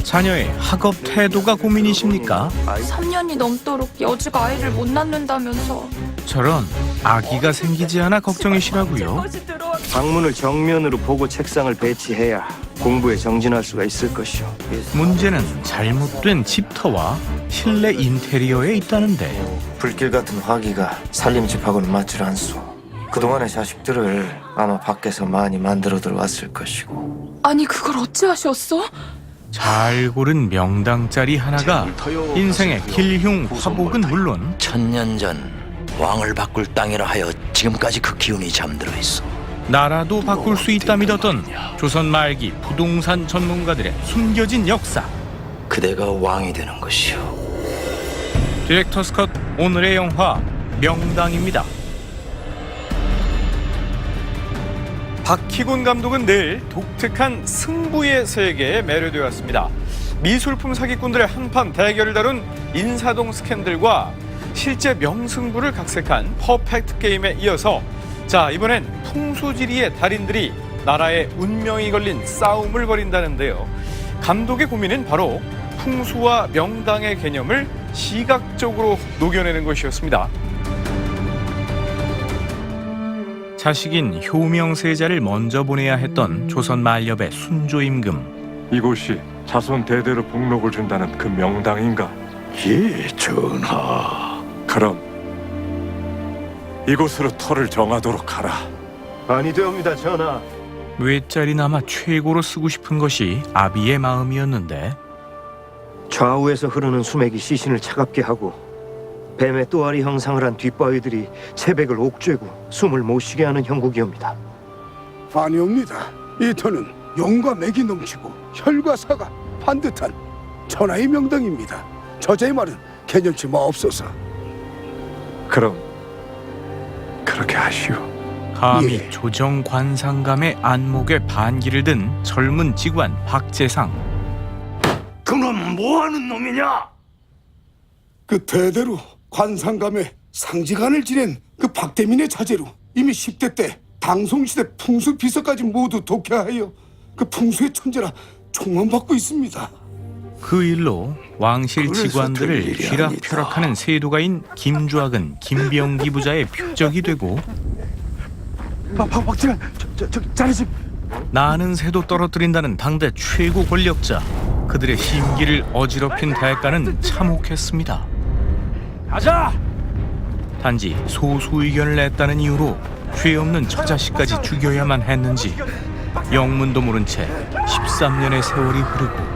자녀의 학업 태도가 고민이십니까? 3년이 넘도록 여주가 아이를 못 낳는다면서. 저런 아기가 생기지 않아 걱정이시라고요? 방문을 정면으로 보고 책상을 배치해야 공부에 정진할 수가 있을 것이오. 문제는 잘못된 집터와 실내 인테리어에 있다는데 불길 같은 화기가 살림집하고는 맞질 않소. 그동안의 자식들을 아마 밖에서 많이 만들어들 왔을 것이고. 아니 그걸 어찌 하셨어? 잘 고른 명당짜리 하나가 인생의 길흉 화복은 물론 천년 전 왕을 바꿀 땅이라 하여 지금까지 그 기운이 잠들어 있어. 나라도 바꿀 수 있다 믿었던 조선 말기 부동산 전문가들의 숨겨진 역사. 그대가 왕이 되는 것이오. 디렉터스 컷 오늘의 영화 명당입니다. 박희곤 감독은 늘 독특한 승부의 세계에 매료되었습니다. 미술품 사기꾼들의 한판 대결을 다룬 인사동 스캔들과 실제 명승부를 각색한 퍼펙트 게임에 이어서 자 이번엔 풍수지리의 달인들이 나라의 운명이 걸린 싸움을 벌인다는데요. 감독의 고민은 바로 풍수와 명당의 개념을 시각적으로 녹여내는 것이었습니다. 자식인 효명세자를 먼저 보내야 했던 조선 말엽의 순조임금. 이곳이 자손 대대로 복록을 준다는 그 명당인가? 예, 전하. 그럼 이곳으로 터를 정하도록 하라. 아니되옵니다, 전하. 외짜리나마 최고로 쓰고 싶은 것이 아비의 마음이었는데 좌우에서 흐르는 수맥이 시신을 차갑게 하고 뱀의 또아리 형상을 한 뒷바위들이 채백을 옥죄고 숨을 못 쉬게 하는 형국이옵니다. 아니옵니다. 이 터는 용과 맥이 넘치고 혈과 사가 반듯한 천하의 명당입니다. 저자의 말은 개념치 마옵소서. 그럼 그렇게 하시오. 감히 예. 조정 관상감의 안목에 반기를 든 젊은 직관 박재상. 그놈 뭐하는 놈이냐? 그 대대로 관상감에 상지간을 지낸 그 박대민의 자제로 이미 10대 때 당송시대 풍수 비서까지 모두 독해하여 그 풍수의 천재라 총망받고 있습니다. 그 일로 왕실 그래서 직관들을 될 일이 휘락펴락하는 세도가인 김주학은 김병기 부자의 표적이 되고 박지간 자네집 나는 새도 떨어뜨린다는 당대 최고 권력자. 그들의 심기를 어지럽힌 대가는 참혹했습니다. 가자! 단지 소수 의견을 냈다는 이유로 죄 없는 처자식까지 죽여야만 했는지 영문도 모른 채 13년의 세월이 흐르고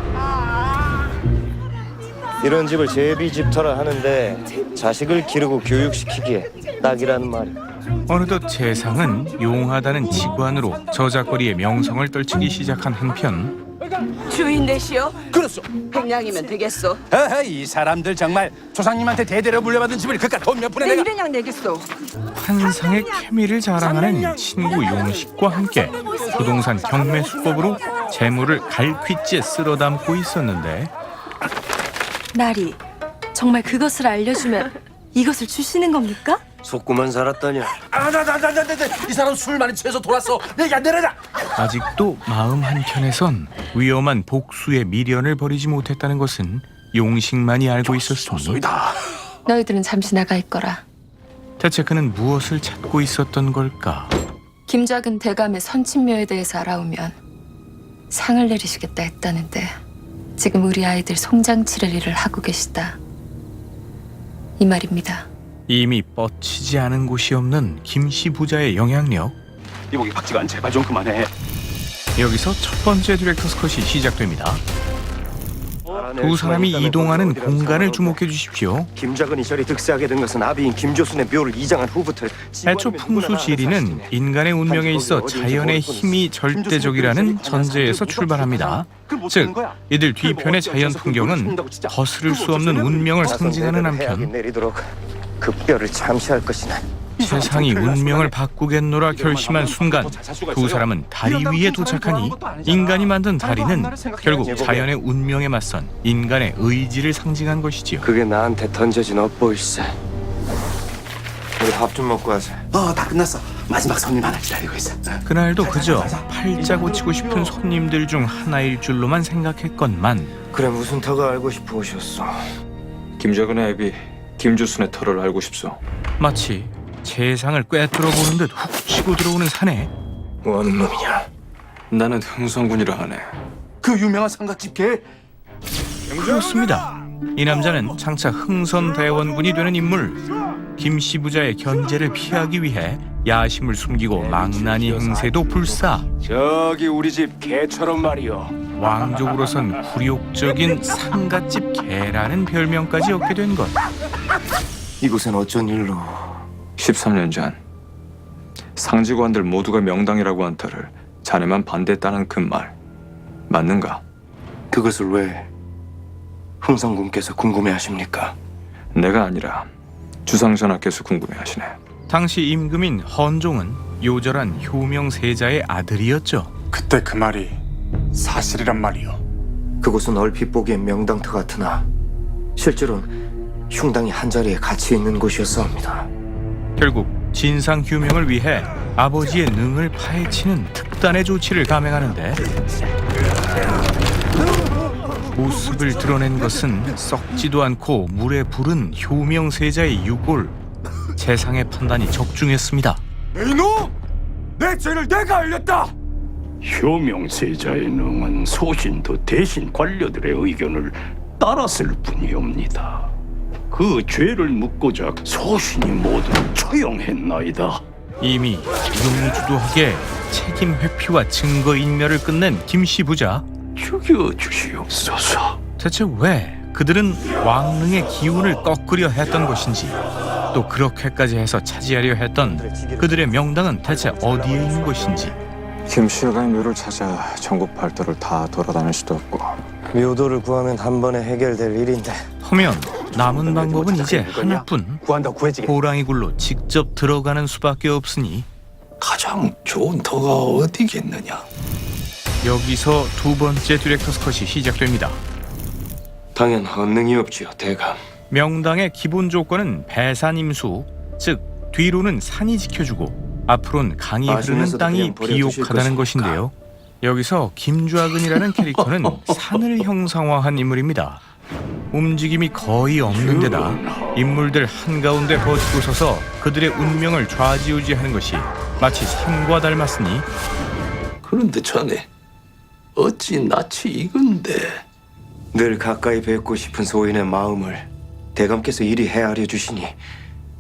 이런 집을 제비집터라 하는데 자식을 기르고 교육시키기에 딱이라는 말이. 어느덧 재상은 용하다는 직관으로 저작거리의 명성을 떨치기 시작한 한편 주인 되시오? 그렇소. 백냥이면 되겠소. 이 사람들 정말 조상님한테 대대로 물려받은 집을 그깟 돈 몇 푼에 내 내가. 일은양 내겠소. 환상의 케미를 자랑하는 친구 용식과 함께 부동산 경매 수법으로 재물을 갈퀴째 쓸어 담고 있었는데 나리, 정말 그것을 알려주면 이것을 주시는 겁니까? 속구만 살았더냐. 이 사람 술 많이 취해서 돌았어. 내가 내려라. 아직도 마음 한켠에선 위험한 복수의 미련을 버리지 못했다는 것은 용식만이 알고 있었으니 너희들은 잠시 나가 있거라. 대체 그는 무엇을 찾고 있었던 걸까? 김작은 대감의 선친묘에 대해서 알아오면 상을 내리시겠다 했다는데 지금 우리 아이들 송장 치를 일을 하고 계시다. 이 말입니다. 이미 뻗치지 않은 곳이 없는 김씨 부자의 영향력. 이보기 박지관 제발 좀 그만해. 여기서 첫 번째 디렉터스 컷이 시작됩니다. 두 사람이 이동하는 공간을 주목해 주십시오. 김작은이 저리 득세하게 된 것은 아비인 김조순의 묘를 이장한 후부터 애초 풍수지리는 인간의 운명에 있어 자연의 힘이 절대적이라는 전제에서 출발합니다. 즉, 이들 뒤편의 자연 풍경은 거스를 수 없는 운명을 상징하는 한편 내리도록 그 뼈를 참시할 것이나. 세상이 운명을 바꾸겠노라 결심한 순간 두 사람은 다리 위에 도착하니 인간이 만든 다리는 결국 자연의 운명에 맞선 인간의 의지를 상징한 것이지요. 그게 나한테 던져진 업보일세. 우리 밥 좀 먹고 하자. 다 끝났어. 마지막 손님 하나 기다리고 있어. 그날도 그저 팔자 고치고 싶은 손님들 중 하나일 줄로만 생각했건만 그래 무슨 터가 알고 싶어 오셨어? 김작은의 애비 김주순의 터를 알고 싶소. 마치 재상을 꿰뚫어 보는 듯 훅 치고 들어오는 사내. 뭐하는 놈이냐? 나는 흥성군이라 하네. 그 유명한 삼각집 개. 그렇습니다. 이 남자는 장차 흥선대원군이 되는 인물. 김씨 부자의 견제를 피하기 위해 야심을 숨기고 망나니 행세도 불사. 저기 우리 집 개처럼 말이요. 왕족으로선 굴욕적인 상갓집 개라는 별명까지 얻게 된 것. 이곳은 어쩐 일로? 13년 전 상직원들 모두가 명당이라고 한 터를 자네만 반대했다는 그 말 맞는가? 그것을 왜 흥성군께서 궁금해하십니까? 내가 아니라 주상전하께서 궁금해하시네. 당시 임금인 헌종은 요절한 효명세자의 아들이었죠. 그때 그 말이 사실이란 말이요. 그곳은 얼핏 보기엔 명당터 같으나 실제로는 흉당이 한자리에 같이 있는 곳이었사옵니다. 결국 진상 규명을 위해 아버지의 능을 파헤치는 특단의 조치를 감행하는데 모습을 드러낸 것은 썩지도 않고 물에 부른 효명세자의 유골. 재상의 판단이 적중했습니다. 이놈! 내 죄를 내가 알렸다! 효명세자의 능은 소신도 대신 관료들의 의견을 따랐을 뿐이옵니다. 그 죄를 묻고자 소신이 모두 처형했나이다. 이미 용주도하게 책임 회피와 증거 인멸을 끝낸 김씨 부자. 죽여주시옵소서. 대체 왜 그들은 왕릉의 기운을 꺾으려 했던 것인지, 또 그렇게까지 해서 차지하려 했던 그들의 명당은 대체 어디에 있는 것인지. 김씨가 묘를 찾아 전국 팔도를 다 돌아다닐 수도 없고 묘도를 구하면 한 번에 해결될 일인데 하면 남은 방법은 이제 하나뿐. 구한다 구해지게. 호랑이 굴로 직접 들어가는 수밖에 없으니 가장 좋은 터가 어디겠느냐? 여기서 두 번째 디렉터스 컷이 시작됩니다. 당연 헌능이 없지요, 대감. 명당의 기본 조건은 배산임수, 즉 뒤로는 산이 지켜주고 앞으로는 강이 흐르는 아시면서도 땅이 그냥 버려두실 비옥하다는 것입니까? 것인데요. 여기서 김좌근이라는 캐릭터는 산을 형상화한 인물입니다. 움직임이 거의 없는 데다 인물들 한가운데 버티고 서서 그들의 운명을 좌지우지하는 것이 마치 산과 닮았으니 그런데 자네 어찌 낯이 익은데? 늘 가까이 뵙고 싶은 소인의 마음을 대감께서 이리 헤아려 주시니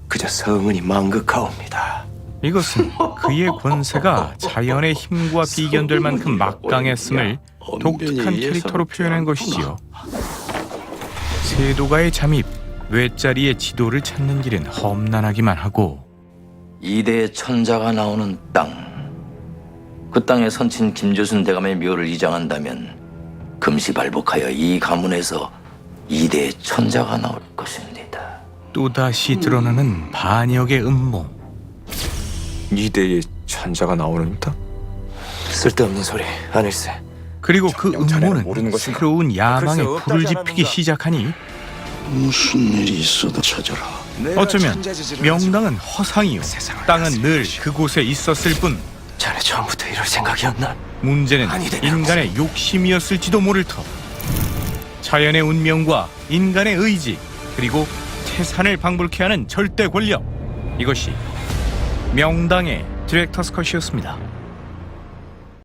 그저 성은이 망극하옵니다. 이것은 그의 권세가 자연의 힘과 비견될 만큼 막강했음을 독특한 캐릭터로 표현한 것이지요. 세도가의 잠입, 외자리의 지도를 찾는 길은 험난하기만 하고 이대의 천자가 나오는 땅. 그 땅에 선친 김조순 대감의 묘를 이장한다면 금시발복하여 이 가문에서 이대의 천자가 나올 것입니다. 또다시 드러나는 반역의 음모. 이대의 천자가 나오는다? 쓸데없는 소리 아닐세. 그리고 그 자네는 모르는 음모는 것인가? 새로운 야망에 글쎄, 불을 없다지 지피기 않았는가? 시작하니 무슨 일이 있어도 찾아라. 어쩌면 명당은 허상이요, 땅은 늘 그곳에 있었을 뿐 자네 처음부터 이럴 생각이었나? 문제는 인간의 욕심이었을지도 모를 터. 자연의 운명과 인간의 의지, 그리고 태산을 방불케 하는 절대 권력. 이것이 명당의 디렉터스 컷이었습니다.